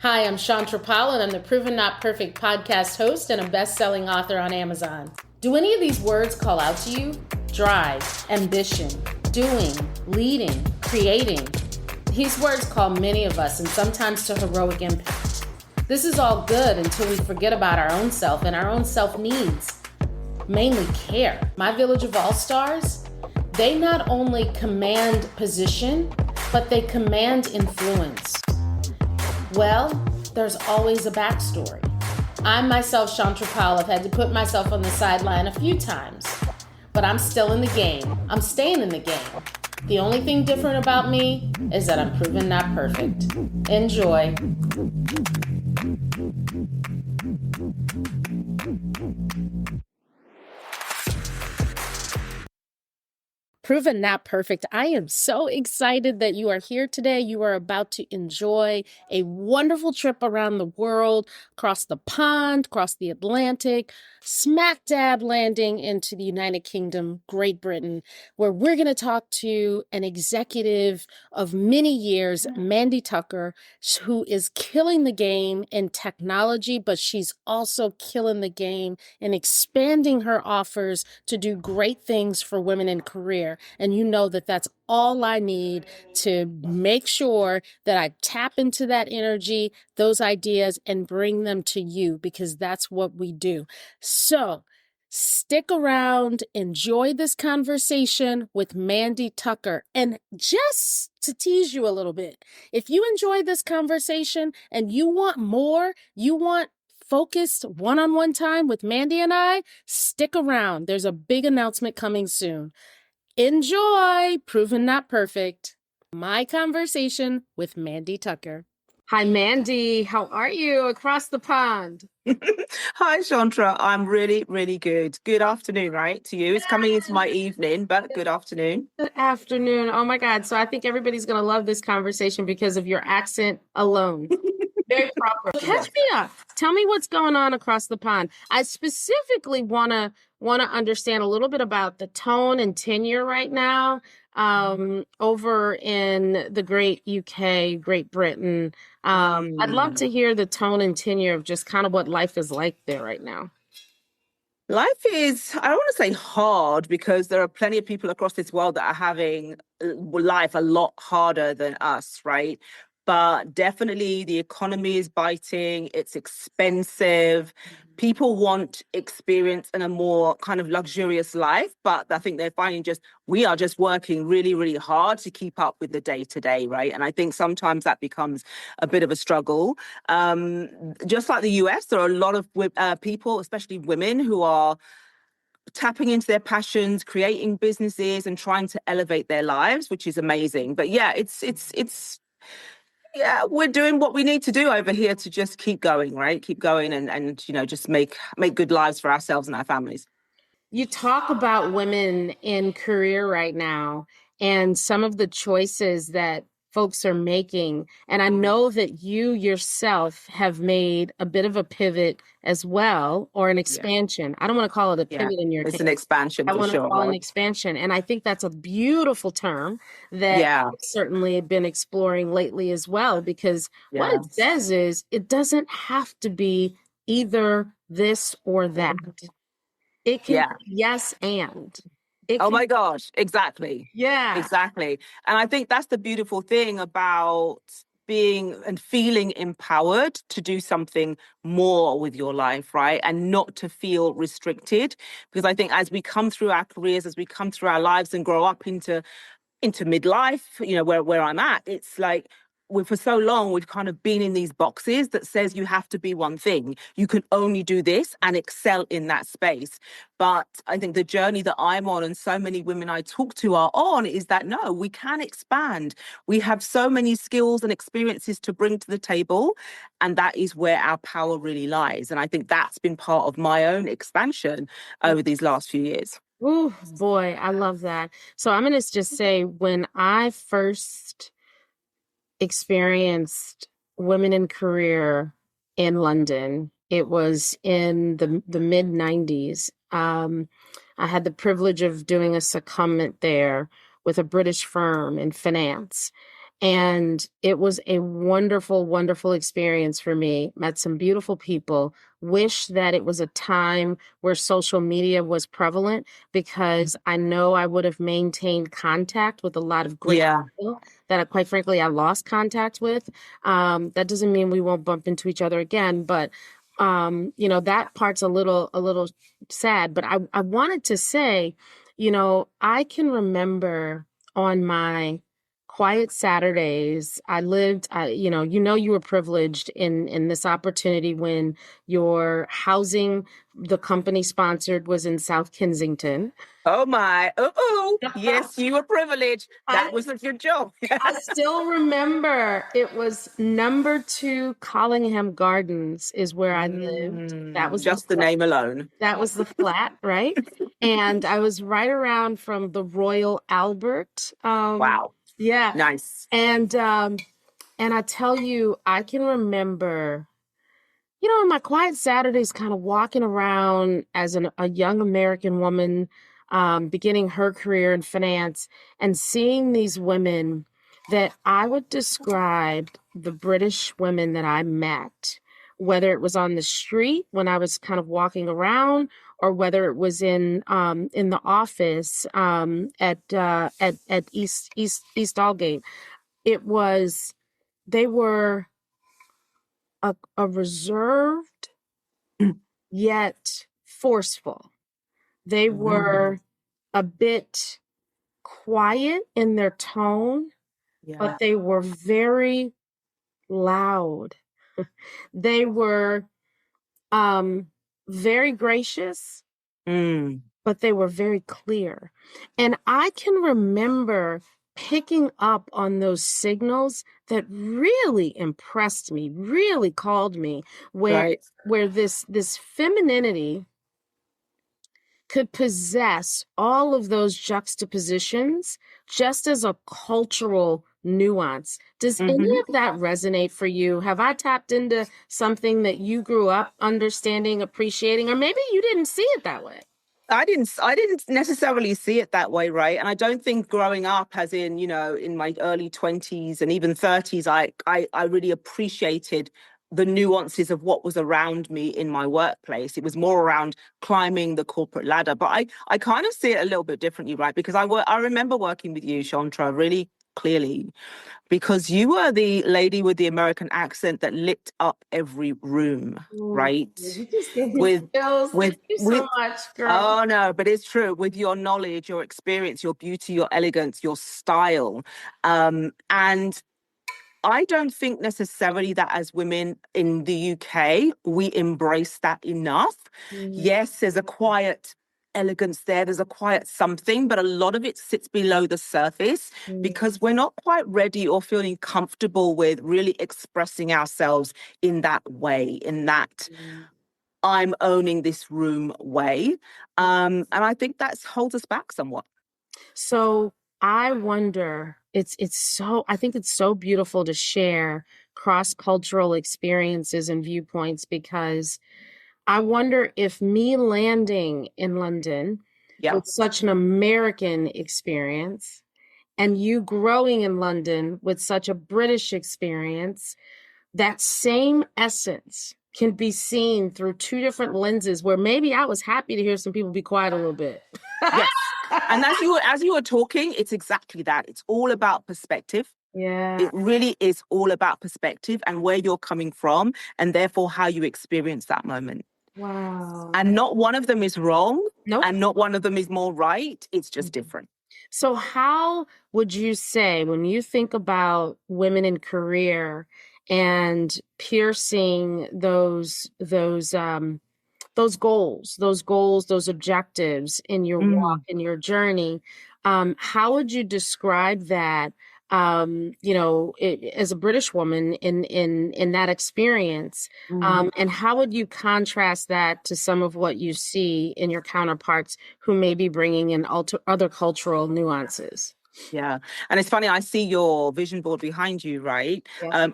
Hi, I'm Chantra Powell, and I'm the Proven Not Perfect podcast host and a best-selling author on Amazon. Do any of these words call out to you? Drive, ambition, doing, leading, creating. These words call many of us, and sometimes to heroic impact. This is all good until we forget about our own self and our own self needs, mainly care. My Village of All-Stars, they not only command position, but they command influence. Well, there's always a backstory. I myself, Chantra Powell, have had to put myself on the sideline a few times, but I'm still in the game. I'm staying in the game. The only thing different about me is that I'm proven not perfect. Enjoy. Proven Not Perfect. I am so excited that you are here today. You are about to enjoy a wonderful trip around the world, across the pond, across the Atlantic, smack dab landing into the United Kingdom, Great Britain, where we're going to talk to an executive of many years, Mandy Tucker, who is killing the game in technology, but she's also killing the game in expanding her offers to do great things for women in career. And you know that that's all I need to make sure that I tap into that energy, those ideas, and bring them to you, because that's what we do. So stick around, enjoy this conversation with Mandy Tucker. And just to tease you a little bit, if you enjoy this conversation and you want more, you want focused one-on-one time with Mandy and I, stick around. There's a big announcement coming soon. Enjoy Proven Not Perfect, my conversation with Mandy Tucker. Hi, Mandy. How are you across the pond? Hi, Chantra. I'm really, really good. Good afternoon, right? To you. It's coming into my evening, but good afternoon. Good afternoon. Oh my God. So I think everybody's going to love this conversation because of your accent alone. Very proper. Catch me up. Tell me what's going on across the pond. I specifically want to understand a little bit about the tone and tenure right now over in the great UK, Great Britain. I'd love to hear the tone and tenure of just kind of what life is like there right now. Life is, I don't want to say hard, because there are plenty of people across this world that are having life a lot harder than us, right? But definitely the economy is biting, it's expensive. People want experience and a more kind of luxurious life, but I think they're finding we are just working really, really hard to keep up with the day to day, right? And I think sometimes that becomes a bit of a struggle. Just like the US, there are a lot of people, especially women, who are tapping into their passions, creating businesses and trying to elevate their lives, which is amazing. But yeah, yeah, we're doing what we need to do over here to just keep going, right? Keep going and just make good lives for ourselves and our families. You talk about women in career right now and some of the choices that folks are making. And I know that you yourself have made a bit of a pivot as well, or an expansion. I don't want to call it a pivot in your case. It's an expansion for sure. I want to call it an expansion. And I think that's a beautiful term that I've certainly been exploring lately as well, because what it says is it doesn't have to be either this or that. It can be yes and. My gosh, exactly. Yeah. Exactly. And I think that's the beautiful thing about being and feeling empowered to do something more with your life, right? And not to feel restricted. Because I think as we come through our careers, as we come through our lives and grow up into midlife, where I'm at, it's like, for so long, we've kind of been in these boxes that says you have to be one thing. You can only do this and excel in that space. But I think the journey that I'm on and so many women I talk to are on is that, no, we can expand. We have so many skills and experiences to bring to the table. And that is where our power really lies. And I think that's been part of my own expansion over these last few years. Oh, boy, I love that. So I'm going to just say, when I first experienced women in career in London, it was in the mid 90s. I had the privilege of doing a secondment there with a British firm in finance. And it was a wonderful, wonderful experience for me. Met some beautiful people. Wish that it was a time where social media was prevalent because I know I would have maintained contact with a lot of great Yeah. people that quite frankly, I lost contact with. That doesn't mean we won't bump into each other again, but that part's a little sad. But I wanted to say, I can remember on my quiet Saturdays. You were privileged in this opportunity when your housing, the company sponsored, was in South Kensington. Oh my. Oh, yes, you were privileged. I That was a good job. I still remember it was number 2 Collingham Gardens is where I lived. That was the Just the flat. name alone. That was the flat, right? And I was right around from the Royal Albert. Wow. Yeah. Nice. And I tell you, I can remember, my quiet Saturdays kind of walking around as a young American woman, beginning her career in finance and seeing these women that I would describe the British women that I met, whether it was on the street when I was kind of walking around, or whether it was in the office at East Aldgate. It was they were a reserved yet forceful. They were a bit quiet in their tone, Yeah. but they were very loud. They were um, very gracious, Mm. but they were very clear. And I can remember picking up on those signals that really impressed me, really called me, where Right. where this femininity could possess all of those juxtapositions just as a cultural nuance. Does any Hmm. of that resonate for you? Have I tapped into something that you grew up understanding, appreciating, or maybe you didn't see it that way? I didn't necessarily see it that way, right? And I don't think growing up, as in, in my early 20s and even 30s, I really appreciated the nuances of what was around me in my workplace. It was more around climbing the corporate ladder. But I kind of see it a little bit differently, right? Because I remember working with you, Chantra, really clearly, because you were the lady with the American accent that lit up every room, Ooh, right? you just gave me With chills. Thank with you so with much, girl. Oh no, but it's true. With your knowledge, your experience, your beauty, your elegance, your style. And I don't think necessarily that as women in the UK, we embrace that enough. Mm, Yes, there's a quiet elegance there, there's a quiet something, but a lot of it sits below the surface mm, because we're not quite ready or feeling comfortable with really expressing ourselves in that way, in that mm, I'm owning this room way. And I think that holds us back somewhat. So I wonder, I think it's so beautiful to share cross-cultural experiences and viewpoints because I wonder if me landing in London Yeah. with such an American experience and you growing in London with such a British experience, that same essence can be seen through two different lenses where maybe I was happy to hear some people be quiet a little bit. Yes. And as you were talking, it's exactly that. It's all about perspective. Yeah. It really is all about perspective and where you're coming from, and therefore how you experience that moment. Wow. And not one of them is wrong, Nope. and not one of them is more right. It's just Mhm. different. So, how would you say when you think about women in career and piercing those goals, those objectives in your walk, Mm, in your journey, how would you describe that? As a British woman in that experience, mm. and how would you contrast that to some of what you see in your counterparts who may be bringing in other cultural nuances? Yeah. And it's funny, I see your vision board behind you, right? Yes.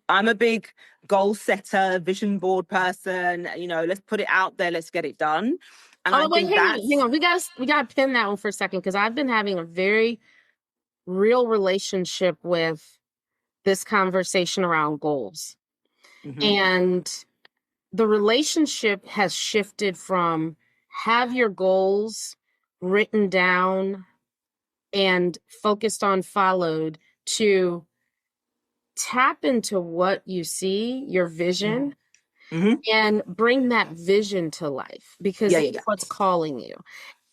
I'm a big goal setter, vision board person. Let's put it out there, let's get it done. And I Oh wait, think hang on, hang that's on. We gotta pin that one for a second because I've been having a very real relationship with this conversation around goals. Hmm. And the relationship has shifted from have your goals written down and focused on followed to tap into what you see, your vision, Hmm. and bring that vision to life because Yeah, that's yeah, yeah. what's calling you.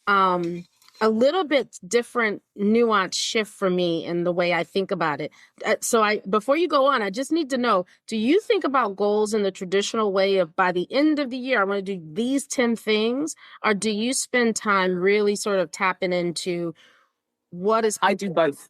um a little bit different nuance shift for me in the way I think about it. So I before you go on, I just need to know, do you think about goals in the traditional way of by the end of the year I want to do these 10 things, or do you spend time really sort of tapping into what is I do both.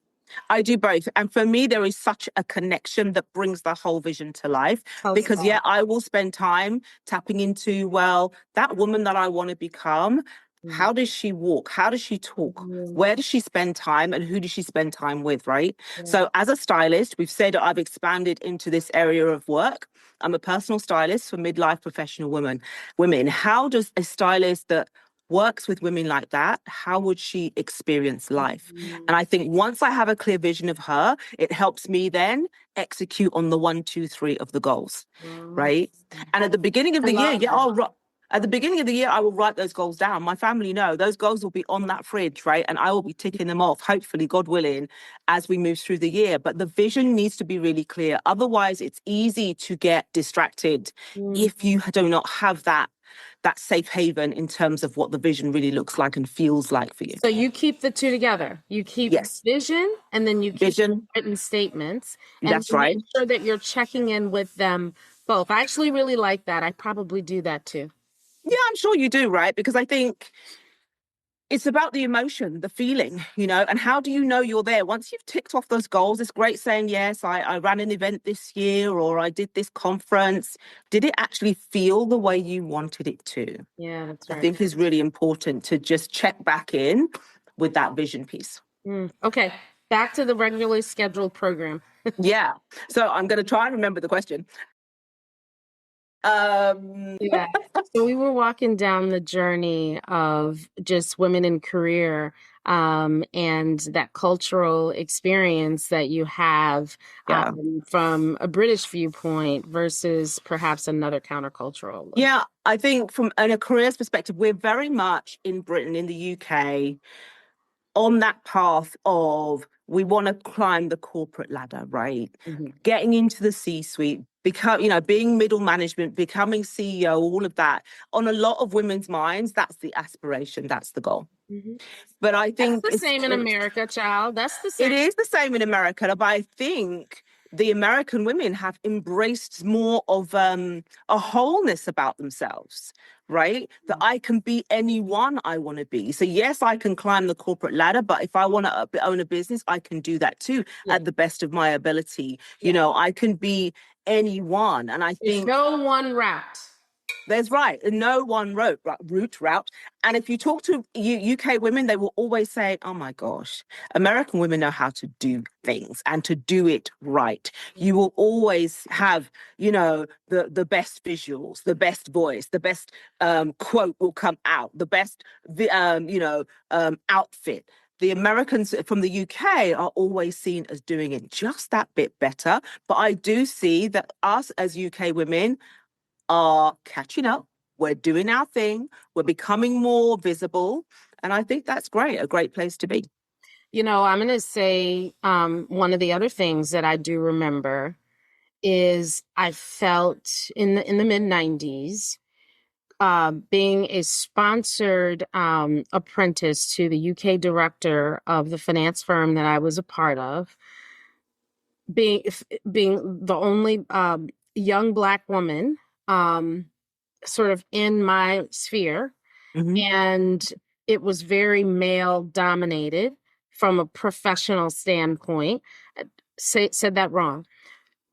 I do both. And for me, there is such a connection that brings the whole vision to life. tell us Because, about yeah, I will spend time tapping into, well, that woman that I want to become, it? how does she walk? How does she talk? Mhm. Where does she spend time and who does she spend time with? Right. Yeah. So, as a stylist, we've said I've expanded into this area of work. I'm a personal stylist for midlife professional women. Women, how does a stylist that works with women like that, how would she experience life? And Mhm. I think once I have a clear vision of her, it helps me then execute on the 1, 2, 3 of the goals, Mhm. right? And at the beginning of I the year, love yeah, that. at the beginning of the year, I will write those goals down. My family know those goals will be on that fridge, right? And I will be ticking them off, hopefully, God willing, as we move through the year. But the vision needs to be really clear. Otherwise, it's easy to get distracted Mm. if you do not have that safe haven in terms of what the vision really looks like and feels like for you. So you keep the two together. You keep Yes. vision and then you keep Vision. written statements, and That's you make right. sure that you're checking in with them both. I actually really like that. I probably do that too. Yeah, I'm sure you do, right? Because I think it's about the emotion, the feeling, and how do you know you're there? Once you've ticked off those goals, it's great saying, yes, I ran an event this year or I did this conference. Did it actually feel the way you wanted it to? Yeah, that's I right. think is really important to just check back in with that vision piece. Okay, back to the regularly scheduled program. Yeah. So I'm going to try and remember the question. Um, Yeah. So we were walking down the journey of just women in career, and that cultural experience that you have, yeah. from a British viewpoint versus perhaps another countercultural look. Yeah, I think from a careers perspective, we're very much in Britain, in the UK, on that path of we want to climb the corporate ladder, right? Mhm. Getting into the C-suite, being middle management, becoming CEO, all of that. On a lot of women's minds, that's the aspiration, that's the goal. Mhm. But I That's think the same in America, child. That's the same. it is the same in America, but I think the American women have embraced more of a wholeness about themselves, right? That I can be anyone I want to be. So yes, I can climb the corporate ladder, but if I want to own a business, I can do that too Yeah. at the best of my ability. Yeah. I can be anyone, and I There's think no one route. there's right, no one route. And if you talk to UK women, they will always say, oh my gosh, American women know how to do things and to do it right. You will always have, the best visuals, the best voice, the best quote will come out, the best, outfit. The Americans from the UK are always seen as doing it just that bit better. But I do see that us as UK women are catching up. We're doing our thing. We're becoming more visible. And I think that's great, a great place to be. I'm going to say, one of the other things that I do remember is I felt in the mid 90s, being a sponsored apprentice to the UK director of the finance firm that I was a part of, being the only young Black woman, um, sort of in my sphere, Mm-hmm. and it was very male dominated from a professional standpoint. Said that wrong.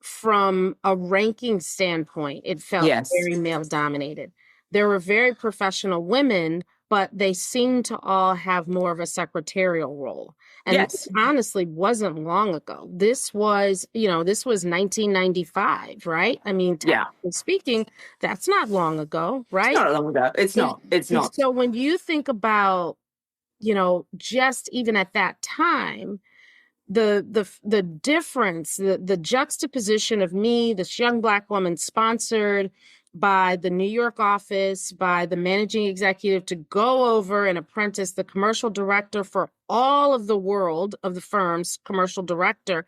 From a ranking standpoint, it felt Yes. very male dominated. There were very professional women, but they seemed to all have more of a secretarial role. And this Yes. honestly wasn't long ago. This was 1995, right? I mean, Yeah. technically speaking, that's not long ago, It's right? not long ago. It's And, not. It's and not. so when you think about, just even at that time, the difference, the juxtaposition of me, this young Black woman sponsored by the New York office, by the managing executive, to go over and apprentice the commercial director for all of the world of the firm's commercial director.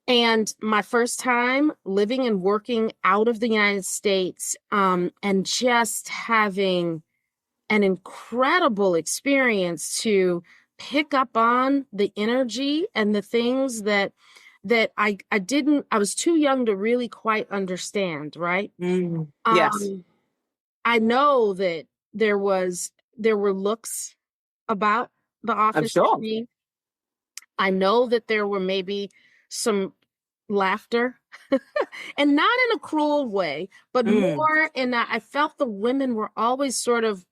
And my first time living and working out of the United States, and just having an incredible experience to pick up on the energy and the things that I was too young to really quite understand, right? Yes, Um, I know that there were looks about the I'm office at sure. me. I know that there were maybe some laughter, and not in a cruel way, but Mm. more in that I felt the women were always sort of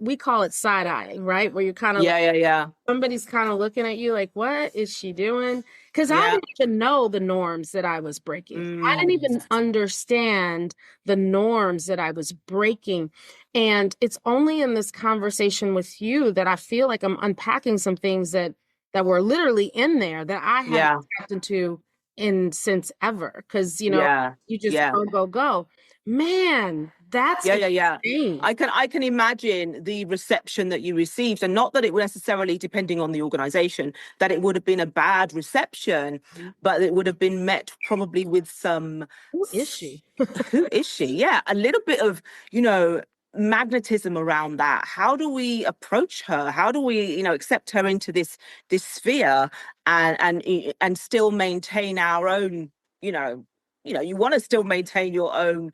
we call it side eyeing, right? Where you're kind of like, Yeah, yeah, yeah, somebody's kind of looking at you like, what is she doing? Because I yeah. didn't even know the norms that I was breaking. I didn't Mm. even understand the norms that I was breaking. And it's only in this conversation with you that I feel like I'm unpacking some things that were literally in there that I hadn't Yeah, tapped into in since ever. Because, yeah, you just yeah. go, go, go. Man, that's Yeah, yeah, yeah. insane. I can imagine the reception that you received, and not that it would necessarily, depending on the organization, that it would have been a bad reception, but it would have been met probably with some, Who is she? who is she? Yeah, a little bit of, you know, magnetism around that. How do we approach her? How do we, accept her into this sphere, and still maintain our own, you know, you want to still maintain your own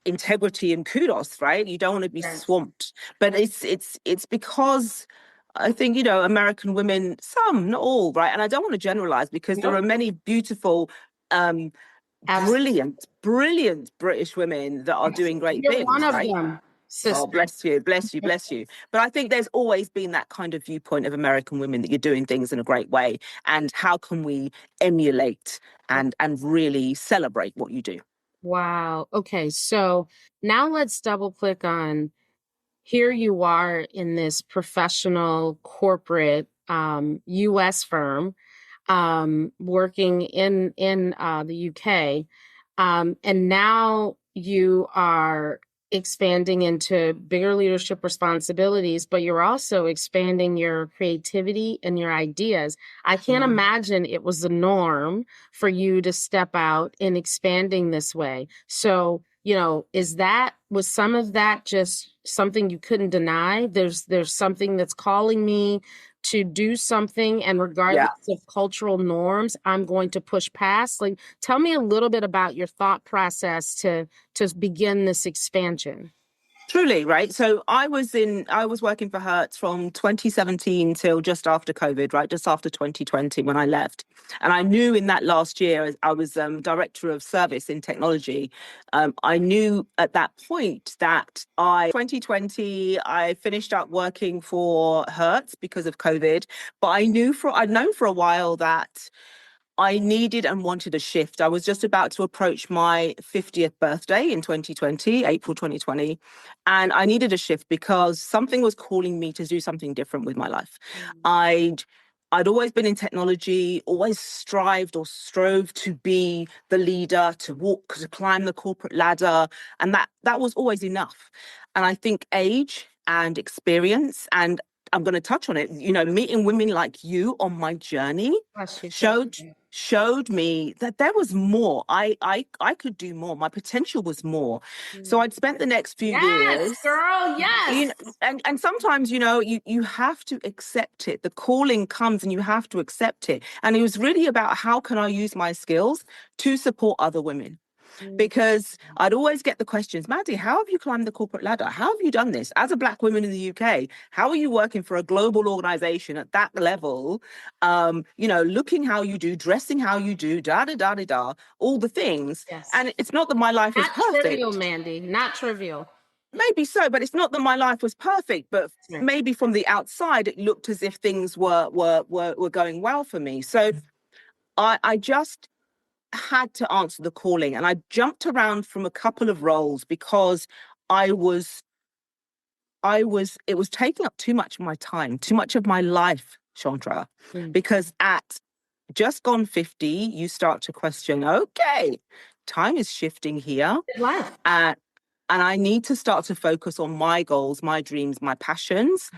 integrity and kudos, right? You don't want to be Yes. swamped. But it's because I think, American women, some, not all, right? And I don't want to generalize, because there are Nope. many beautiful, um, Absolutely. brilliant British women that are doing great You're one things, of right? them, Oh, sister. bless you, bless you, bless you. But I think there's always been that kind of viewpoint of American women, that you're doing things in a great way. And how can we emulate and really celebrate what you do? Wow. Okay. So now let's double click on, here you are in this professional corporate US firm, working in the UK, and now you are expanding into bigger leadership responsibilities, but you're also expanding your creativity and your ideas. I can't imagine it was the norm for you to step out in expanding this way. So, was some of that just something you couldn't deny? There's something that's calling me to do something, and regardless Yeah. of cultural norms, I'm going to push past. Like, tell me a little bit about your thought process to begin this expansion. Truly, right? So I was working for Hertz from 2017 till just after COVID, right? Just after 2020 when I left. And I knew in that last year, as I was director of service in technology, I knew at that point that 2020, I finished up working for Hertz because of COVID, but I'd known for a while that I needed and wanted a shift. I was just about to approach my 50th birthday in 2020, April 2020. And I needed a shift because something was calling me to do something different with my life. I'd I'd always been in technology, always strived or strove to be the leader, to walk, to climb the corporate ladder. And that was always enough. And I think age and experience, and I'm going to touch on it, meeting women like you on my journey Bless you. Thank showed you. showed me that there was more. I could do more. My potential was more. So I'd spent the next few Yes, years, girl. Yes. and sometimes, you have to accept it. The calling comes and you have to accept it. And it was really about, how can I use my skills to support other women? Because I'd always get the questions, Maddie, how have you climbed the corporate ladder? How have you done this as a Black woman in the UK? How are you working for a global organization at that level? Looking how you do, dressing how you do, da da da da da, all the things. Yes. And it's not that my life was Not trivial, perfect. Mandy. Not trivial. Maybe so, but it's not that my life was perfect. But Right. maybe from the outside, it looked as if things were going well for me. So I just had to answer the calling, and I jumped around from a couple of roles because I was it was taking up too much of my time, too much of my life, Chandra, Mm. because at just gone 50, you start to question, okay, time is shifting here. Life. And I need to start to focus on my goals, my dreams, my passions,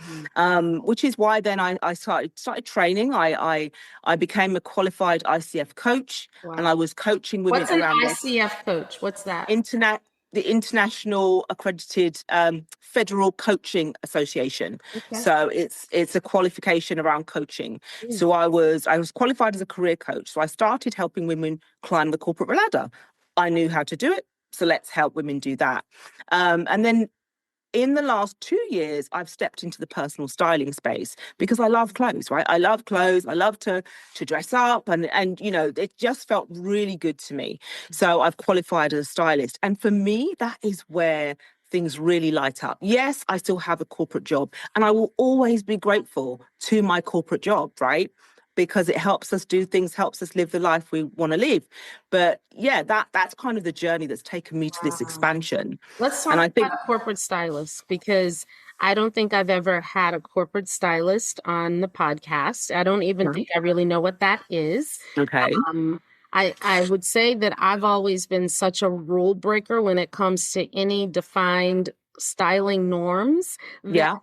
which is why then I started training. I became a qualified ICF coach, and I was coaching women What's an around their ICF coach? What's that? the International Accredited Federal Coaching Association. Okay. So it's a qualification around coaching. Mm. So I was qualified as a career coach. So I started helping women climb the corporate ladder. I knew how to do it, so let's help women do that. And then in the last 2 years, I've stepped into the personal styling space because I love clothes, right? I love clothes. I love to dress up, and you know, it just felt really good to me. So I've qualified as a stylist, and for me, that is where things really light up. Yes, I still have a corporate job, and I will always be grateful to my corporate job, right? Because it helps us do things, helps us live the life we want to live. But yeah, that's kind of the journey that's taken me to this expansion. Let's And talk I think, about corporate stylists, because I don't think I've ever had a corporate stylist on the podcast. I don't even think I really know what that is. okay. Um, I would say that I've always been such a rule breaker when it comes to any defined styling norms that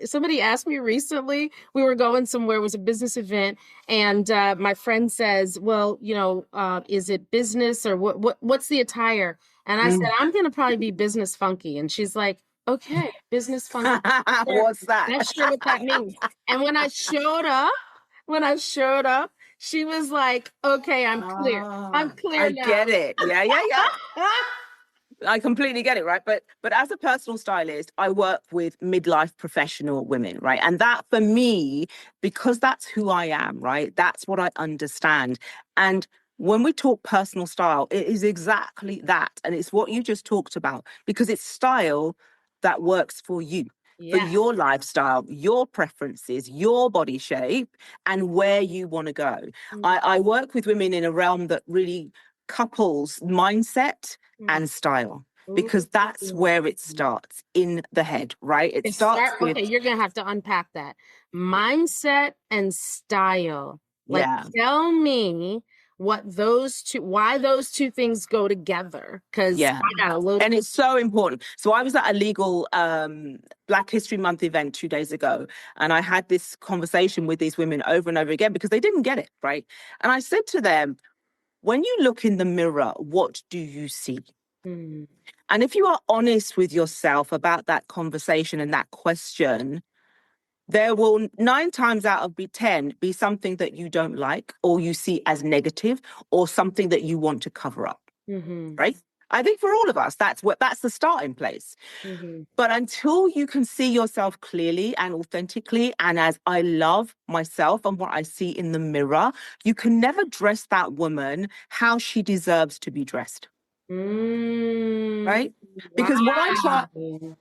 somebody asked me recently. We were going somewhere, it was a business event, and my friend says, well, you know, is it business or what's the attire? And I said, I'm gonna probably be business funky. And she's like, okay, business funky. What's that? Not sure what that means. And when I showed up, she was like, okay, I'm clear. I'm clear I now. get it. Yeah. I completely get it, right? But as a personal stylist, I work with midlife professional women, right? And that for me, because that's who I am, right? That's what I understand. And when we talk personal style, it is exactly that. And it's what you just talked about, because it's style that works for you. For your lifestyle, your preferences, your body shape, and where you want to go. I work with women in a realm that really couples mindset and style, because that's where it starts, in the head, right? It starts with, okay, you're gonna have to unpack that. Mindset and style. Like, yeah. tell me why those two things go together. Because Yeah. I got a little. And it's so important. So I was at a legal Black History Month event 2 days ago, and I had this conversation with these women over and over again because they didn't get it, right? And I said to them, when you look in the mirror, what do you see? And if you are honest with yourself about that conversation and that question, there will 9 times out of 10 be something that you don't like, or you see as negative, or something that you want to cover up, right? I think for all of us, that's the starting place. But until you can see yourself clearly and authentically, and as I love myself and what I see in the mirror, you can never dress that woman how she deserves to be dressed. Right? Because what I try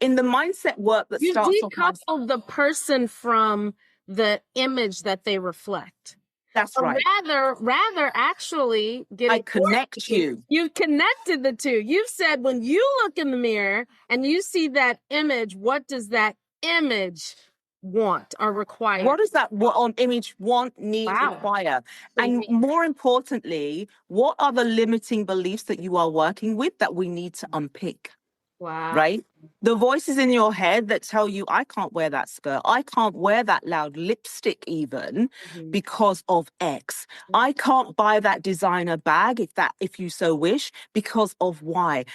in the mindset work that starts off, decouple the person from the image that they reflect. That's right. Rather actually I connect you. You've connected the two. You've said, when you look in the mirror and you see that image, what does that image want or require? What does that image want, need, require? And more importantly, what are the limiting beliefs that you are working with that we need to unpick? Right? The voices in your head that tell you, I can't wear that skirt. I can't wear that loud lipstick even because of X. I can't buy that designer bag if you so wish, because of Y.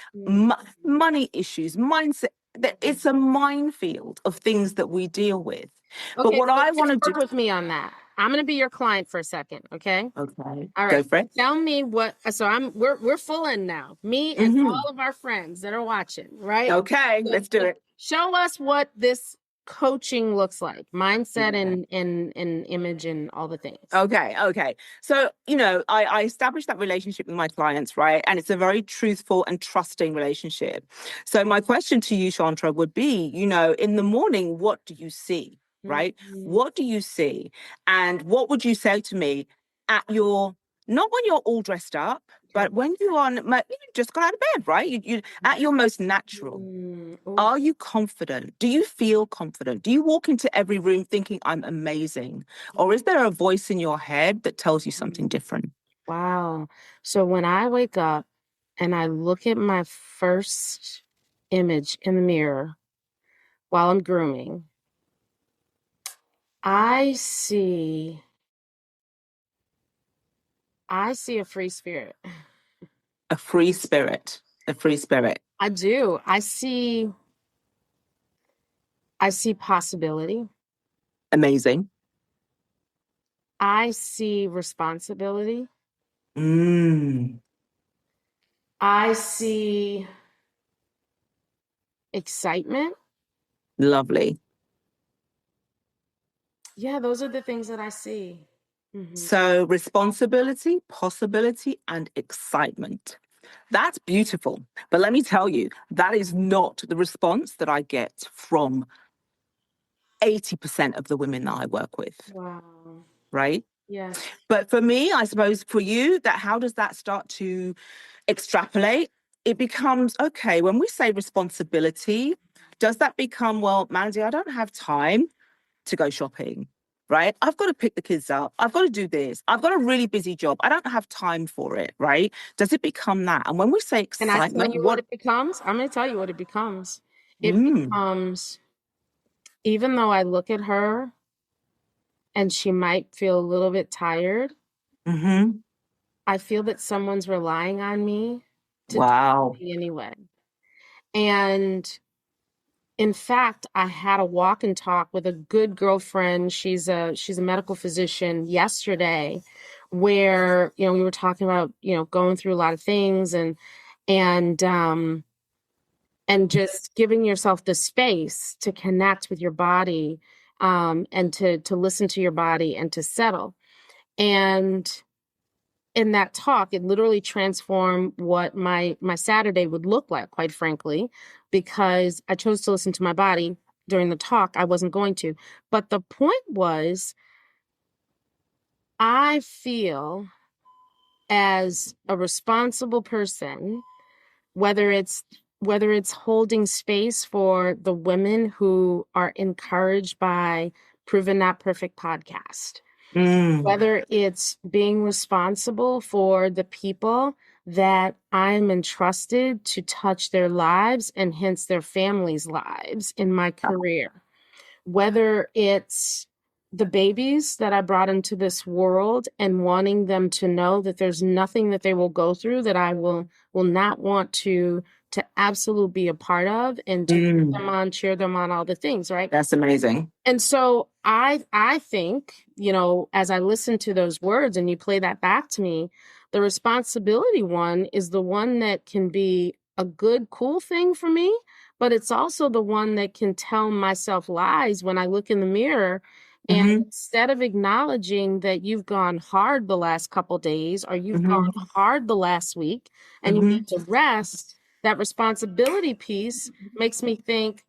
Money issues, mindset. It's a minefield of things that we deal with. But what I want to do, work with me on that. I'm going to be your client for a second, okay? Okay. All right. Go for it. Tell me what. So we're full in now. Me and all of our friends that are watching, right? Okay, let's do it. Show us what this coaching looks like, mindset and image and all the things. Okay. So, I established that relationship with my clients, right? And it's a very truthful and trusting relationship. So my question to you, Chantra, would be, in the morning, what do you see, right? What do you see? And what would you say to me not when you're all dressed up, But when you just got out of bed, right? You at your most natural. Oh, Are you confident? Do you feel confident? Do you walk into every room thinking I'm amazing? Or is there a voice in your head that tells you something different? wow. So when I wake up and I look at my first image in the mirror while I'm grooming, I see a free spirit. A free spirit. A free spirit. I do. I see possibility. Amazing. I see responsibility. Mm, I see excitement. lovely. Yeah, those are the things that I see. So, responsibility, possibility, and excitement. That's beautiful. But let me tell you, that is not the response that I get from 80% of the women that I work with, Wow. right? Yes. But for me, I suppose for you, that how does that start to extrapolate? It becomes okay, when we say responsibility, does that become, well, Mandy, I don't have time to go shopping, right? I've got to pick the kids up. I've got to do this. I've got a really busy job. I don't have time for it, right? Does it become that? And when we say Can I tell excitement, you what it becomes? I'm going to tell you what it becomes. It Mm, becomes, even though I look at her and she might feel a little bit tired, hmm I feel that someone's relying on me to do wow. something anyway. And in fact, I had a walk and talk with a good girlfriend. She's a medical physician yesterday, where we were talking about going through a lot of things, and and just giving yourself the space to connect with your body, and to listen to your body and to settle. And in that talk, it literally transformed what my Saturday would look like, quite frankly, because I chose to listen to my body during the talk. I wasn't going to. But the point was, I feel as a responsible person, whether it's holding space for the women who are encouraged by Proven Not Perfect podcast, Mm, whether it's being responsible for the people that I'm entrusted to touch their lives and hence their families' lives in my career, whether it's the babies that I brought into this world and wanting them to know that there's nothing that they will go through that I will not want to absolutely be a part of, and to cheer them on, all the things, right? that's amazing. And so I think, as I listen to those words and you play that back to me, the responsibility one is the one that can be a good, cool thing for me, but it's also the one that can tell myself lies when I look in the mirror. And hmm instead of acknowledging that you've gone hard the last couple days, or you've hmm gone hard the last week and you hmm need to rest, that responsibility piece makes me think,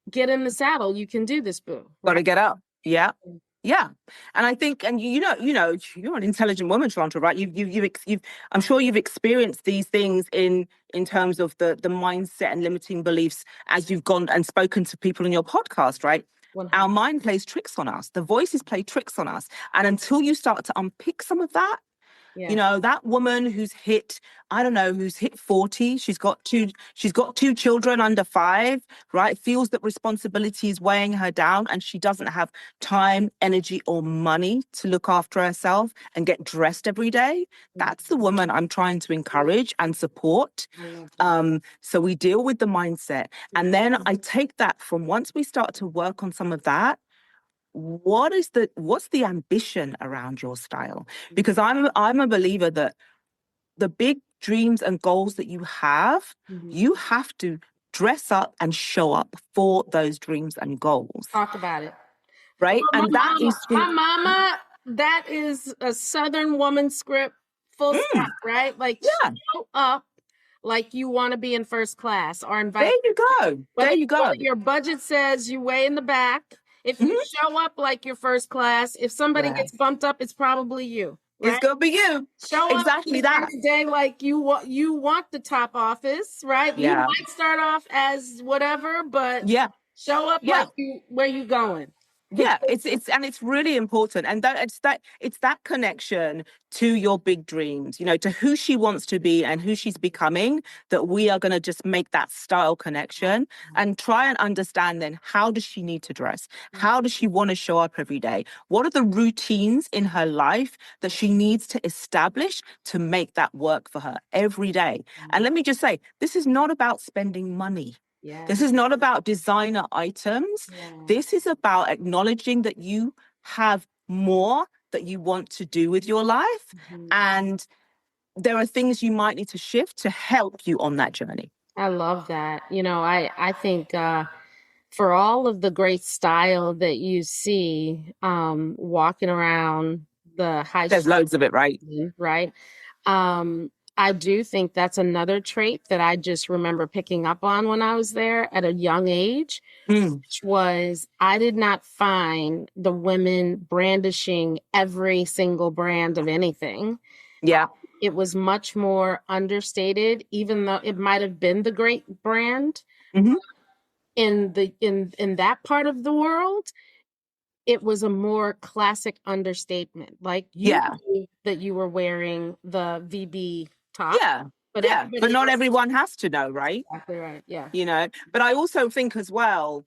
get in the saddle. You can do this, boo. Got Right? to get up. Yeah. Yeah. And I think, and you're an intelligent woman, Shanta, right? I'm sure you've experienced these things in terms of the mindset and limiting beliefs as you've gone and spoken to people in your podcast, right? Our 100. mind plays tricks on us. The voices play tricks on us. And until you start to unpick some of that, Yes. that woman who's hit, I don't know, who's hit 40, she's got two children under 5, right? Feels that responsibility is weighing her down and she doesn't have time, energy, or money to look after herself and get dressed every day. That's the woman I'm trying to encourage and support. I love that. So we deal with the mindset. And then I take that from, once we start to work on some of that, what's the ambition around your style? Because I'm a believer that the big dreams and goals that you have to dress up and show up for those dreams and goals, Talk about it. right? My And that mama, is through. that is a Southern woman script, full Mm, stop, right? Like, yeah, show up like you want to be in first class, or there invite, you go. There you whether go. your budget says you way in the back. If you Mhm. show up like you're first class, if somebody Yeah. gets bumped up, it's probably you. It's right? gonna be you. Show up Exactly that. today like you want the top office, right? You Yeah. might start off as whatever, but Yeah. show up Yeah. like you where you going. Yeah, it's really important, and it's that connection to your big dreams, to who she wants to be and who she's becoming, that we are going to just make that style connection and try and understand then, how does she need to dress, how does she want to show up every day, what are the routines in her life that she needs to establish to make that work for her every day. And let me just say, this is not about spending money. This is not about designer items. This is about acknowledging that you have more that you want to do with your life. And there are things you might need to shift to help you on that journey. I love that. I think for all of the great style that you see walking around the high There's street, loads of it, right? right? I do think that's another trait that I just remember picking up on when I was there at a young age, Mm, which was I did not find the women brandishing every single brand of anything. yeah. It was much more understated, even though it might have been the great brand Hmm. in that part of the world. It was a more classic understatement. Like you Yeah. knew that you were wearing the VB top, Yeah. but Yeah. But everybody not else. everyone has to know, right? Exactly right. Yeah. But I also think as well,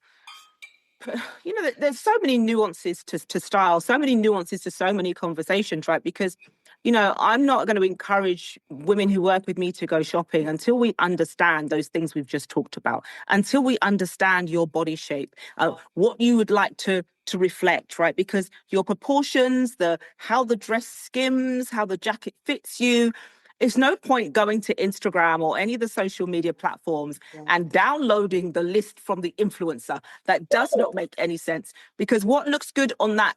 there's so many nuances to style, so many nuances to so many conversations, right? Because, I'm not going to encourage women who work with me to go shopping until we understand those things we've just talked about, until we understand your body shape, what you would like to reflect, right? Because your proportions, how the dress skims, how the jacket fits you. It's no point going to Instagram or any of the social media platforms and downloading the list from the influencer. That does not make any sense, because what looks good on that,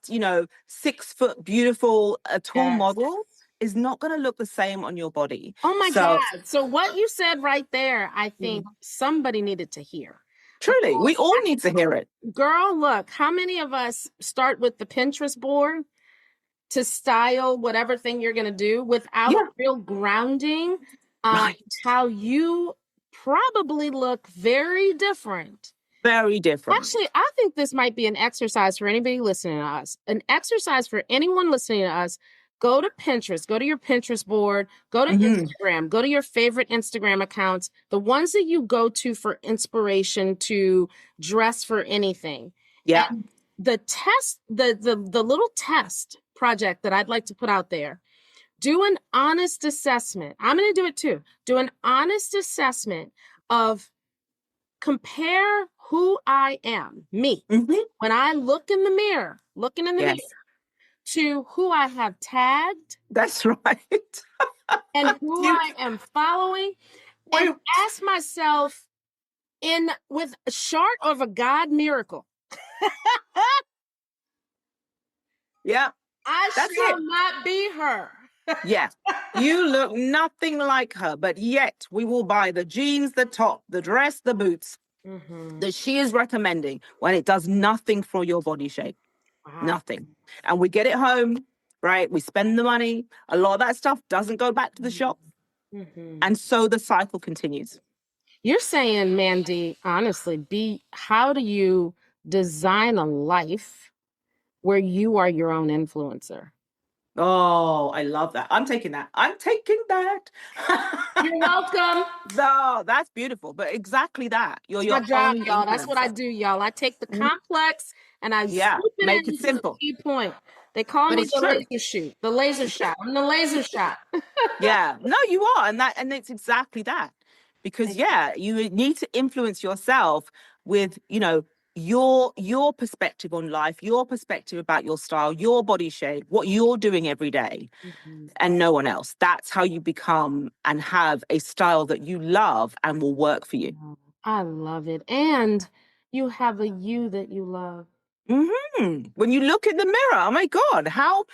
6 foot beautiful tall Yes. model is not going to look the same on your body. Oh my So God. So what you said right there, I think somebody needed to hear. truly, we all need to hear it. Girl, look, how many of us start with the Pinterest board to style whatever thing you're going to do without Yeah, real grounding of right. how you probably look very different. Very different. Actually, I think this might be an exercise for anybody listening to us. An exercise for anyone listening to us. Go to Pinterest, go to your Pinterest board, go to Hmm. Instagram, go to your favorite Instagram accounts, the ones that you go to for inspiration to dress for anything. Yeah. And the test, the little test project that I'd like to put out there, do an honest assessment. I'm going to do it too. Do an honest assessment of compare who I am, me, Hmm. when I look in the mirror, looking in the mirror, Yes, to who I have tagged that's right. and who you I am following, and wait. ask myself in with short of a God miracle, Yeah, I that's shall it. not be her. Yeah. You look nothing like her, but yet we will buy the jeans, the top, the dress, the boots Mm-hmm. that she is recommending when it does nothing for your body shape. Wow. Nothing. And we get it home, right? We spend the money. A lot of that stuff doesn't go back to the shop. Mm-hmm. And so the cycle continues. You're saying, Mandy, honestly, how do you design a life where you are your own influencer? Oh, I love that. I'm taking that. I'm taking that. You're welcome. No, that's beautiful. But exactly that. You're It's my your job, own y'all. That's what I influencer. do, y'all. I take the Mhm. complex and I Yeah. swoop it Make it into the simple. key point. They call But me it's the true. laser shoot, the laser shot. I'm the laser shot. Yeah, no, you are, and it's exactly that. Because Thank you. yeah, you need to influence yourself with, your perspective on life, your perspective about your style, your body shape, what you're doing every day, Mhm. and no one else. That's how you become and have a style that you love and will work for you. I love it. And you have a you that you love. When you look in the mirror, oh my God, how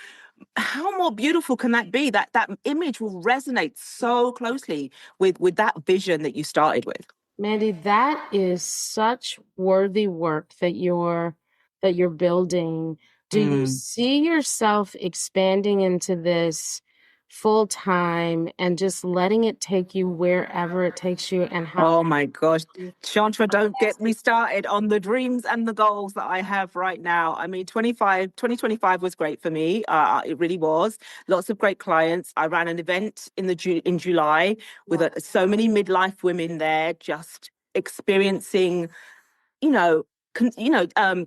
more beautiful can that be? That image will resonate so closely with that vision that you started with. Mandy, that is such worthy work that you're building Do you see yourself expanding into this full time and just letting it take you wherever it takes you and how Oh my gosh. you Chantra, don't get me started on the dreams and the goals that I have right now. I mean, 2025 was great for me. It really was. Lots of great clients. I ran an event in July with so many midlife women there, just experiencing, you know,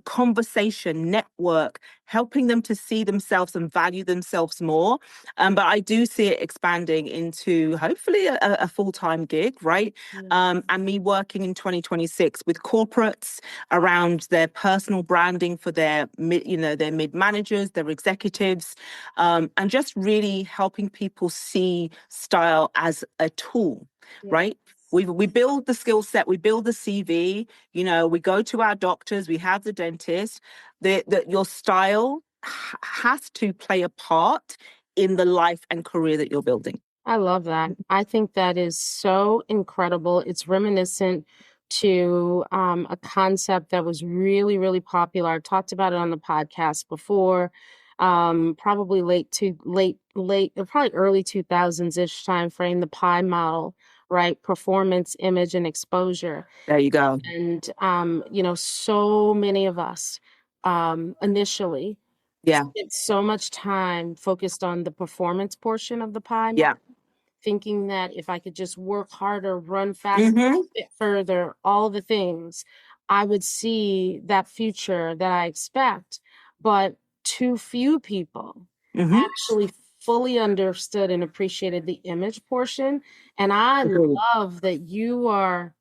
conversation, network, helping them to see themselves and value themselves more. But I do see it expanding into hopefully a full-time gig, right? And me working in 2026 with corporates around their personal branding for their their mid managers, their executives, and just really helping people see style as a tool, right? We build the skill set, we build the CV, we go to our doctors, we have the dentist. Your style has to play a part in the life and career that you're building. I love that. I think that is so incredible. It's reminiscent to a concept that was really, really popular. I talked about it on the podcast before, probably probably early 2000s ish time frame, the pie model, right? Performance, image, and exposure. There you go. And, so many of us initially Yeah. spent so much time focused on the performance portion of the pie model, Yeah. thinking that if I could just work harder, run faster, Mm-hmm. fit further, all the things, I would see that future that I expect. But too few people Mm-hmm. actually fully understood and appreciated the image portion. And I Agreed. love that you are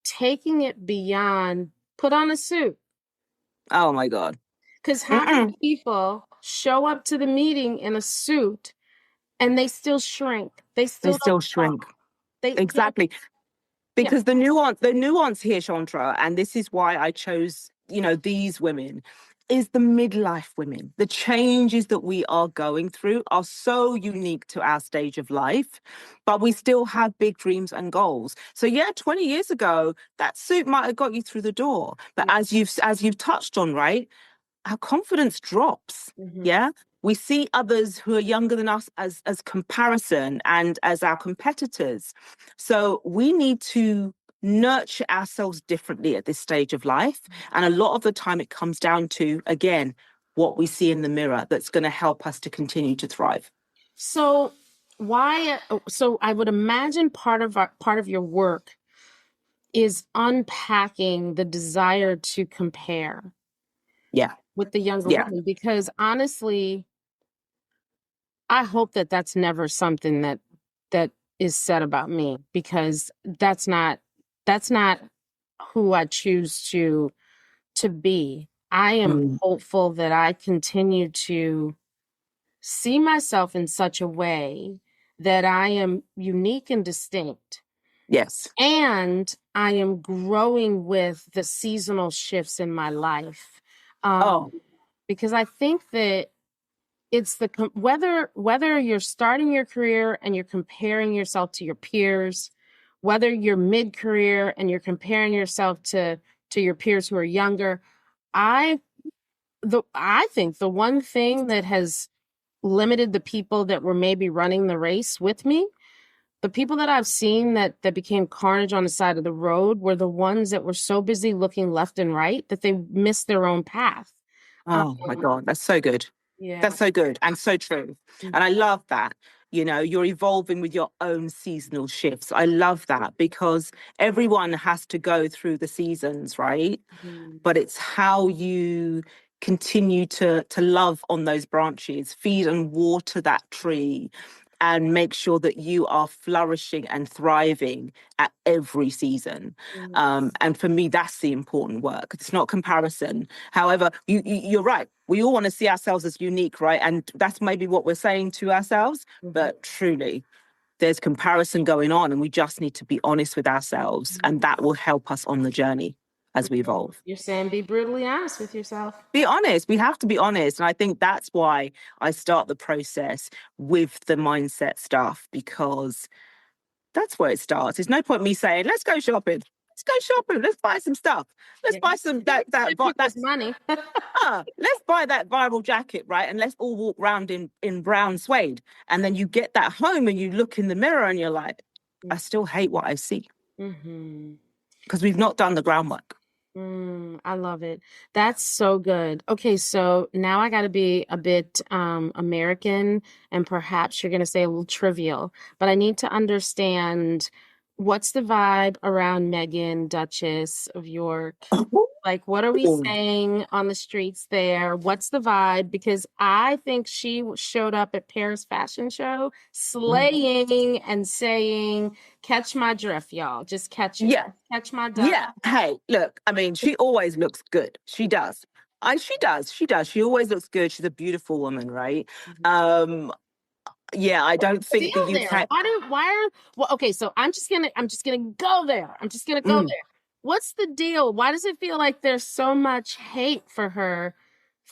taking it beyond put on a suit. Oh my God. Because how Mm-mm. many people show up to the meeting in a suit and they still shrink? They They still don't still talk. shrink. They, Exactly. yeah. Because the nuance here, Chandra, and this is why I chose, these women, is the midlife women. The changes that we are going through are so unique to our stage of life, but we still have big dreams and goals. So yeah, 20 years ago, that suit might have got you through the door. But as you've touched on, right, our confidence drops. Mhm. Yeah. We see others who are younger than us as comparison and as our competitors. So we need to nurture ourselves differently at this stage of life. And a lot of the time it comes down to, again, what we see in the mirror that's going to help us to continue to thrive. So so I would imagine part of your work is unpacking the desire to compare Yeah. with the younger Yeah. women, because honestly, I hope that that's never something that is said about me, because that's not who I choose to be. I am Mm. hopeful that I continue to see myself in such a way that I am unique and distinct. Yes. And I am growing with the seasonal shifts in my life. Oh, Because I think that it's whether you're starting your career and you're comparing yourself to your peers, whether you're mid-career and you're comparing yourself to your peers who are younger. I I think the one thing that has limited the people that were maybe running the race with me, the people that I've seen that became carnage on the side of the road, were the ones that were so busy looking left and right that they missed their own path. oh my God. That's so good. Yeah. That's so good and so true. And I love that. You're evolving with your own seasonal shifts. I love that because everyone has to go through the seasons, right? Mhm. But it's how you continue to love on those branches, feed and water that tree, and make sure that you are flourishing and thriving at every season. And for me, that's the important work. It's not comparison. However, you're right. We all want to see ourselves as unique, right? And that's maybe what we're saying to ourselves. But truly, there's comparison going on, and we just need to be honest with ourselves, and that will help us on the journey as we evolve. You're saying be brutally honest with yourself. Be honest. We have to be honest. And I think that's why I start the process with the mindset stuff, because that's where it starts. There's no point me saying, let's go shopping. Let's go shopping. Let's buy some stuff. Let's Yeah. buy some People's money. let's buy that viral jacket, right? And let's all walk around in brown suede. And then you get that home and you look in the mirror and you're like, I still hate what I see because we've not done the groundwork. I love it. That's so good. Okay, so now I got to be a bit American, and perhaps you're going to say a little trivial, but I need to understand what's the vibe around Meghan, Duchess of York? Like, what are we saying on the streets there? What's the vibe? Because I think she showed up at Paris Fashion Show slaying and saying, catch my drift, y'all. Just catch it. Yeah. Catch my duck. Yeah. Hey, look, I mean, she always looks good. She does. She does. She does. She always looks good. She's a beautiful woman, right? Yeah, I don't think the Deal there. UK. Well, okay, so I'm just gonna go there. I'm just gonna go there. What's the deal? Why does it feel like there's so much hate for her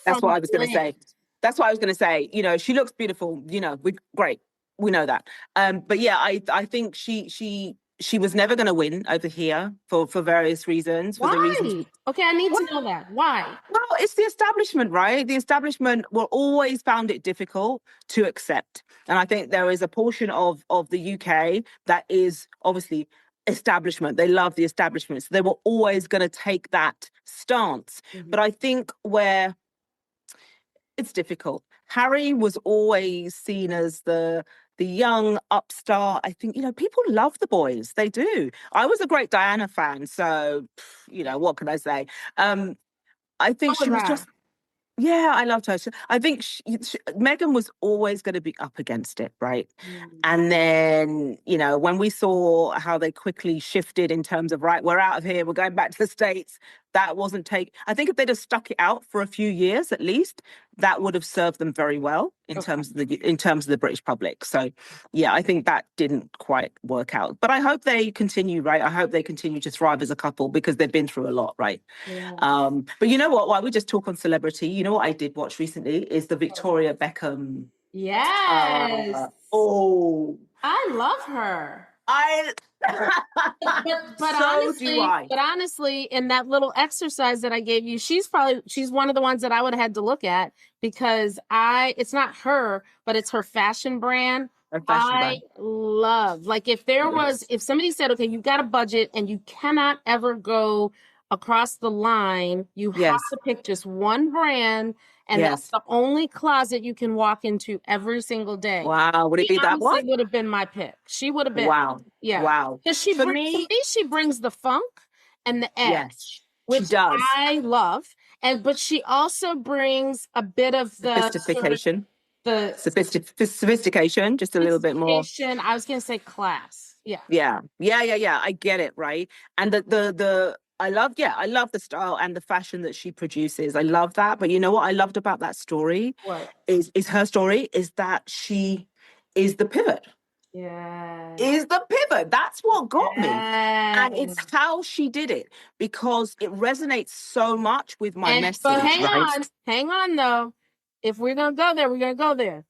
That's from what the I was going to say. land? That's what I was going to say. You know, she looks beautiful. You know, we great. We know that. But yeah, I think she was never going to win over here for various reasons. For the reasons. Why? Okay, I need to Well, know that. Why? well, it's the establishment, right? The establishment will always found it difficult to accept, and I think there is a portion of the UK that is obviously establishment. They love the establishment, so they were always going to take that stance. But I think where it's difficult. Harry was always seen as the young upstart. I think, you know, people love the boys. They do. I was a great Diana fan, so you know, what can I say? I think So she was was I. just yeah, I loved her. I think Meghan was always going to be up against it, right? And then, you know, when we saw how they quickly shifted in terms of, right, we're out of here, we're going back to the States, that wasn't take. I think if they'd have stuck it out for a few years at least, that would have served them very well Okay. in terms of the British public. So, yeah, I think that didn't quite work out. But I hope they continue, right? I hope they continue to thrive as a couple because they've been through a lot, right? Yeah. But you know what? While we just talk on celebrity, you know what I did watch recently is the Victoria Beckham. Yes. Oh, I love her. I. But So do honestly, I. in that little exercise that I gave you, she's one of the ones that I would have had to look at because it's not her, but it's her fashion brand. A fashion I brand. love, like, if somebody said, okay, you've got a budget and you cannot ever go across the line, you have Yes. to pick just one brand, and that's Yes. the only closet you can walk into every single day. Wow. Would it She be that one? honestly would have been my pick. She would have been. Wow. Yeah. Wow. Because For to me, me, she brings the funk and the yes, edge, she which does. I love. But she also brings a bit of the sort of Sophistication. the Sophistication, just a little bit more. sophistication. I was gonna say class. Yeah. Yeah, yeah, yeah, yeah. I get it, right? And the I love the style and the fashion that she produces. I love that. But you know what I loved about that story What? is her story is that she is the pivot. Yeah. Is the pivot. That's what got me. And it's Yes. how she did it because it resonates so much with my But message, right? hang on though. If we're gonna go there, we're gonna go there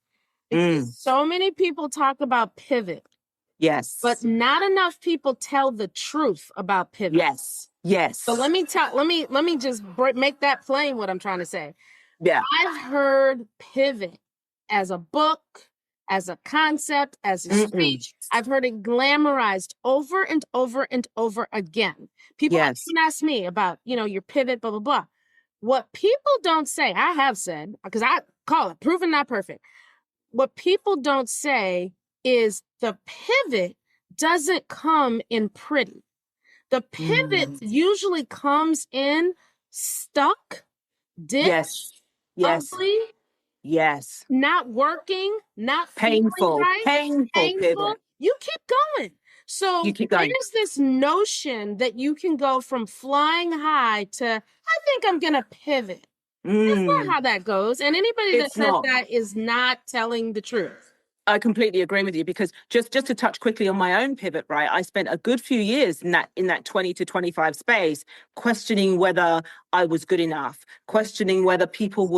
because Mm, so many people talk about pivot, but yes. not enough people tell the truth about pivot. Yes. So Yes. let me just make that plain what I'm trying to say. Yeah. I've heard pivot as a book, as a concept, as a Mm-mm. speech. I've heard it glamorized over and over and over again. People Yes. even ask me about, your pivot, blah, blah, blah. What people don't say, I have said, because I call it proven not perfect. What people don't say is the pivot doesn't come in pretty. The pivot Mm. usually comes in stuck, ditched, Yes. Yes. ugly, Yes. not working, not feeling Painful. right, Painful painful. pivot. You keep going. You So keep going. there's this notion that you can go from flying high to, I think I'm going to pivot. That's not Mm. how that goes. And anybody that It's says not. that is not telling the truth. I completely agree with you because just to touch quickly on my own pivot, right? I spent a good few years in that 20 to 25 space, questioning whether I was good enough, questioning whether people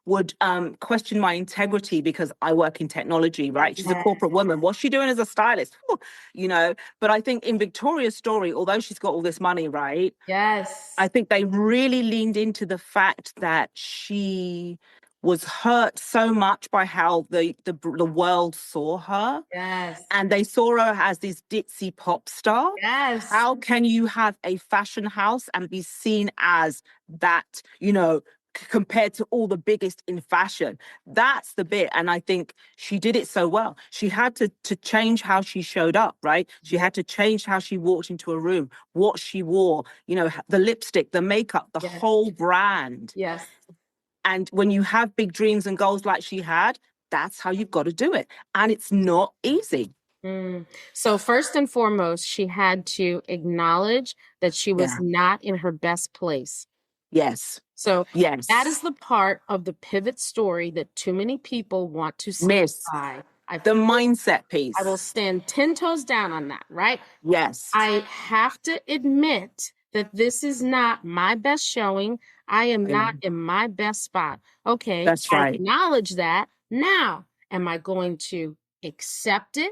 would question my integrity because I work in technology, right? She's a Yeah. corporate woman. What's she doing as a stylist? Whew, you know, but I think in Victoria's story, although she's got all this money, right? I Yes. think they really leaned into the fact that she was hurt so much by how the world saw her, Yes. and they saw her as this ditzy pop star. Yes. How can you have a fashion house and be seen as that, compared to all the biggest in fashion? That's the bit. And I think she did it so well. She had to change how she showed up, right? She had to change how she walked into a room, what she wore, the lipstick, the makeup, the Yes. whole brand. Yes. And when you have big dreams and goals like she had, that's how you've got to do it. And it's not easy. Mm. So first and foremost, she had to acknowledge that she was Yeah. not in her best place. Yes. So that is Yes. the part of the pivot story that too many people want to skip Miss by. the mindset I will piece. stand 10 toes down on that, right? Yes. I have to admit that this is not my best showing. I am not in my best spot. Okay, That's I right. acknowledge that. Now, am I going to accept it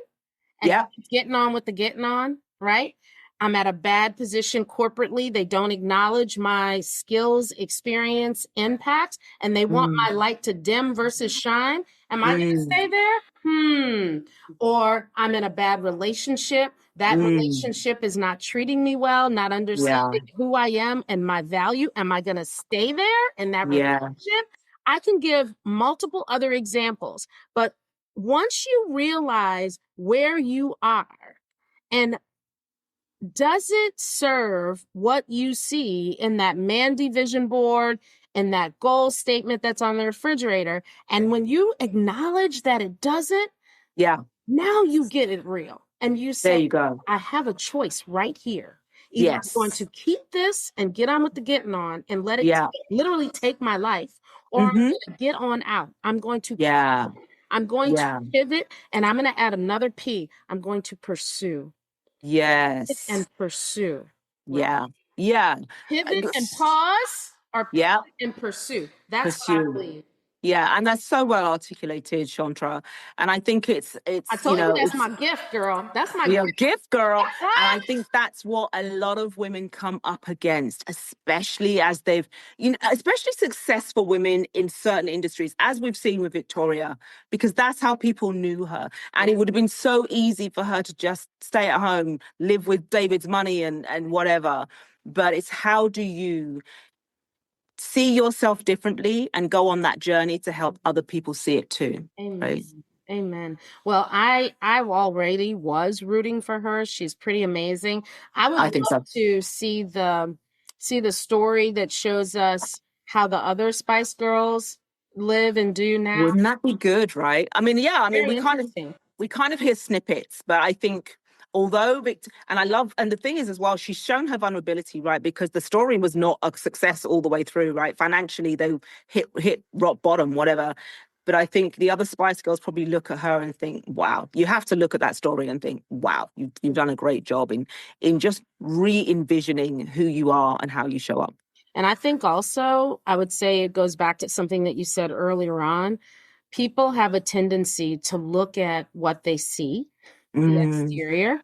and Yeah. keep getting on with the getting on, right? I'm at a bad position corporately. They don't acknowledge my skills, experience, impact, and they want Mm, my light to dim versus shine. Am I going to mm, stay there? Or I'm in a bad relationship. That mm. relationship is not treating me well, not Yeah. understanding who I am and my value. Am I going to stay there in that Yeah. relationship? I can give multiple other examples, but once you realize where you are and does it serve what you see in that Mandy vision board and that goal statement that's on the refrigerator, and when you acknowledge that it doesn't, Yeah. now you get it real and you There say, you go. I have a choice right here. Either I'm going to Yes. keep this and get on with the getting on and let it Yeah. literally take my life, or I'm Mm-hmm. going to get on out. I'm going to Yeah. I'm going to Yeah. pivot, and I'm going to add another P. I'm going to pursue Yes. and pursue. Right? Yeah. Yeah. Pivot and pause, or Yeah. pivot and pursue. That's what I Pursue. believe. Yeah, and that's so well articulated, Chandra. And I think it's I it's you told you know that's it's my gift, girl. That's my your gift. gift, girl. And I think that's what a lot of women come up against, especially as especially successful women in certain industries, as we've seen with Victoria, because that's how people knew her. And it would have been so easy for her to just stay at home, live with David's money and whatever. But it's how do you see yourself differently and go on that journey to help other people see it too, right? Amen. Amen. Well, I already was rooting for her. She's pretty amazing. I would I think love so. to see the story that shows us how the other Spice Girls live and do now. Wouldn't that be good, right? I mean, yeah, I mean, Very we kind of interesting. we kind of hear snippets, but I think although and I love, and the thing is as well, she's shown her vulnerability, right? Because the story was not a success all the way through, right? Financially, they hit rock bottom, whatever. But I think the other Spice Girls probably look at her and think, wow, you have to look at that story and think, wow, you've done a great job in just re-envisioning who you are and how you show up. And I think also, I would say it goes back to something that you said earlier on. People have a tendency to look at what they see, the Mm, exterior,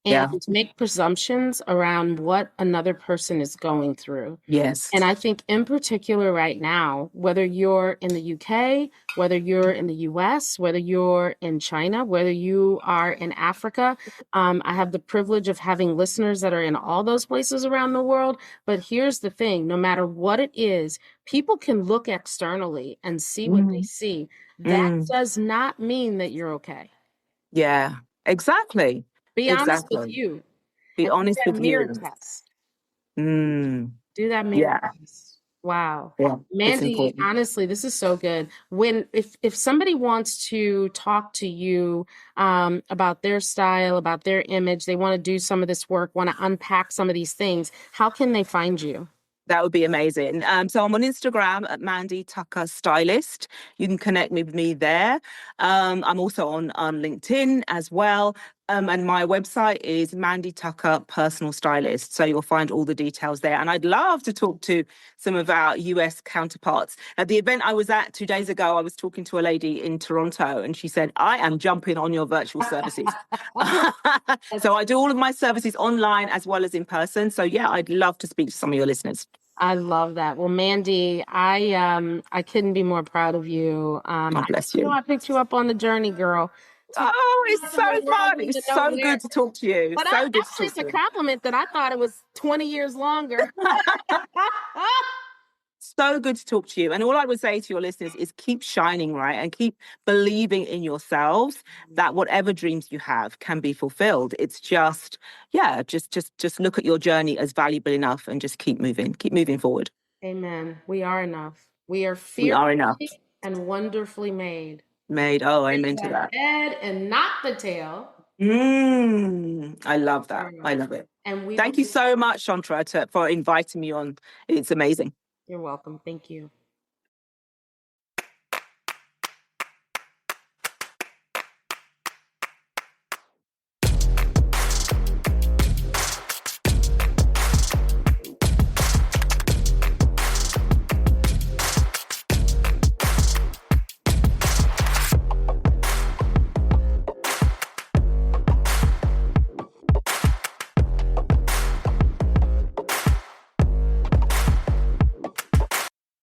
and yeah. make presumptions around what another person is going through. Yes. And I think in particular right now, whether you're in the UK, whether you're in the US, whether you're in China, whether you are in Africa, I have the privilege of having listeners that are in all those places around the world. But here's the thing, no matter what it is, people can look externally and see what they Mm, see. That mm. does not mean that you're okay. Yeah, exactly. Be honest with Exactly. you Be and do honest that with mirror you. test. Mm, Do that mirror yeah, test. Wow. yeah, it's Mandy, important. honestly, this is so good. When if somebody wants to talk to you about their style, about their image, they want to do some of this work, want to unpack some of these things, how can they find you? That would be amazing. So I'm on Instagram at Mandy Tucker Stylist. You can connect with me there. I'm also on LinkedIn as well. And my website is Mandy Tucker Personal Stylist. So you'll find all the details there. And I'd love to talk to some of our US counterparts. At the event I was at 2 days ago, I was talking to a lady in Toronto and she said, I am jumping on your virtual services. So I do all of my services online as well as in person. So yeah, I'd love to speak to some of your listeners. I love that. Well, Mandy, I couldn't be more proud of you. God bless you. I picked you up on the journey, girl. Oh, it's so fun. It's so good to talk to you. But So good actually, to it's a talk to you. compliment that I thought it was 20 years longer. So good to talk to you. And all I would say to your listeners is keep shining, right? And keep believing in yourselves that whatever dreams you have can be fulfilled. It's just, yeah, just look at your journey as valuable enough and just keep moving forward. Amen. We are enough. We are We are enough. fearfully and wonderfully made. Made. Oh, amen to that. Head and not the tail. I love that. I love it. And Thank you so much, Chantra, for inviting me on. It's amazing. You're welcome. Thank you.